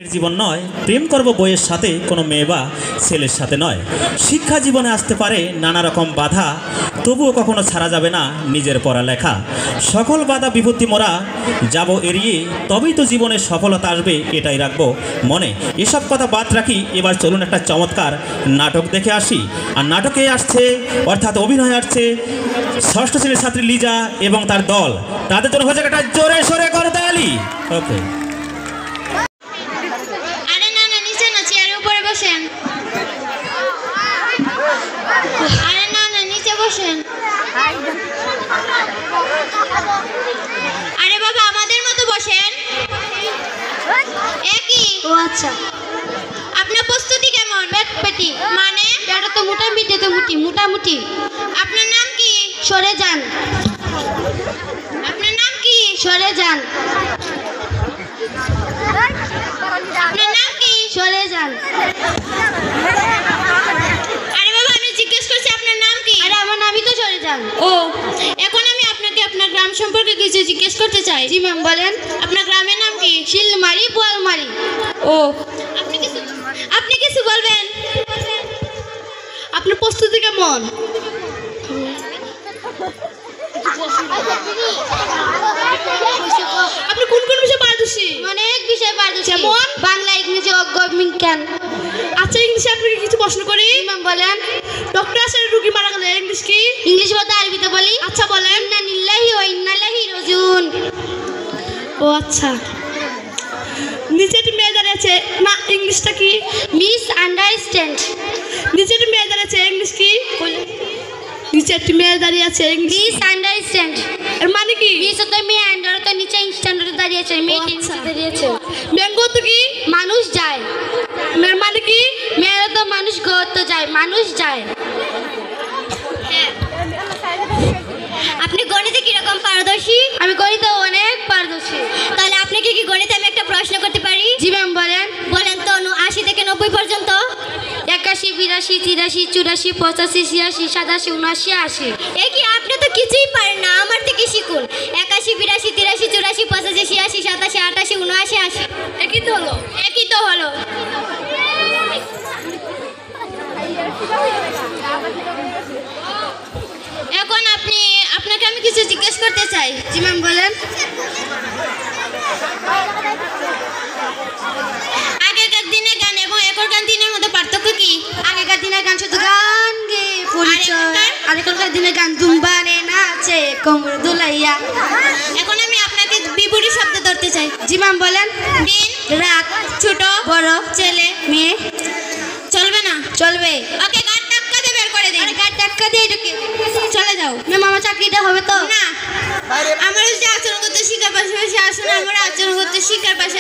জীবন নয়, প্রেম করব বইয়ের সাথে, কোনো মেয়ে বা ছেলের সাথে নয়। শিক্ষা জীবনে আসতে পারে নানা রকম বাধা, তবুও কখনো ছাড়া যাবে না নিজের পড়ালেখা। সকল বাধা বিপত্তি মোরা যাব এড়িয়ে, তবেই তো জীবনে সফলতা আসবে, এটাই রাখবো মনে। এসব কথা বাদ রাখি, এবার চলুন একটা চমৎকার নাটক দেখে আসি। আর নাটকে আসছে, অর্থাৎ অভিনয় আসছে ষষ্ঠ শ্রেণীর ছাত্রী লিজা এবং তার দল। তাদের জন্য হয়ে যাক একটা জোরে সোরে করতালি। ওকে, আরে না না, নিচে বসেন। আরে বাবা, আমাদের মতো বসেন। একই। ও আচ্ছা। আপনার প্রস্তুতি কেমন? পেটি মানে এটা তো মোটামুটি, তো মোটামুটি। আপনার নাম কি? সরে যান। আপনার নাম কি? সরে যান। আপনার নাম কি? সরে যান। ও, এখন আমি আপনাকে আপনার গ্রাম সম্পর্কে কিছু জিজ্ঞেস করতে চাই। জি ম্যাম, বলেন। আপনার গ্রামের নাম কি? শিলমারি, বোয়ালমারি। ও, আপনি কিছু বলবেন? আপনার প্রস্তুতি কেমন? আপনি কোন কোন বিষয়ে পারদর্শী? অনেক বিষয়ে পারদর্শী, যেমন বাংলা, ইংরেজি, বিজ্ঞান। আচ্ছা, ইংলিশে আপনাকে কিছু প্রশ্ন করি। ম্যাম বলেন। ডক্টর আসলে রোগী মারা গেলে ইংলিশ কি? ইংলিশ বলতে আরবিতে বলি। আচ্ছা বলেন। ইন্না লিল্লাহি ওয়া ইন্না ইলাইহি রাজিউন। ও আচ্ছা। নিচে একটি মেয়ে দাঁড়িয়ে আছে, না ইংলিশটা কি? Miss understand. নিচে একটি মেয়ে দাঁড়িয়ে আছে, ইংলিশ কি? নিচে একটি মেয়ে দাঁড়িয়ে আছে, মিস আন্ডারস্ট্যান্ড। এর মানে কি? মিস তো মেয়ে, আন্ডার তো নিচে স্ট্যান্ডার্ডে দাঁড়িয়ে আছে, মেয়ে নিচে দাঁড়িয়ে আছে। ম্যাঙ্গো তো কি? মানুষ যায়। এর মানে কি? মেয়েরা তো মানুষ ঘুরতে যায়, মানুষ যায়। আপনি গণিতে কিরকম পারদর্শী? আমি গণিতে অনেক পারদর্শী। তাহলে আপনাকে কি গণিতে আমি একটা প্রশ্ন করতে পারি? জি ম্যাম, বলেন। বলেন তো 80 থেকে 90 পর্যন্ত। 81, 82, 83, 84, 85, 86, 87, 79, 80। এই কি, আপনি তো কিছুই পারেন না, আমার থেকে শিখুন। 81, 82, 83, 84, 85, 86, 87, 88, 79, 80। একই তো হলো। একই তো হলো। এখন আপনাকে আমি কিছু জিজ্ঞেস করতে চাই। জি ম্যাম, বলেন। আগেকার দিনের গান এবং এখনকার দিনের মধ্যে পার্থক্য কি? আগেকার দিনের গান শুধু গান গেয়ে পরিচয়, আর এখনকার দিনের গান দুম্বানে নাচে কোমর দুলাইয়া। এখন আমি আপনাকে বিপরীত শব্দ ধরতে চাই। জি ম্যাম, বলেন। দিন, রাত, ছোট, বড়, ছেলে, মেয়ে। চলবে না? চলবে। ওকে, গান টাক্কা দিয়ে বের করে দিন। আরে গান টাক্কা দিয়ে ঢুকে চলে যাও। ম্যাম, আমার চাকরিটা হবে তো? না, আমার যে আচরণ করতে শিখার পাশাপাশি আসলে আমার আচরণ করতে শিখার পাশে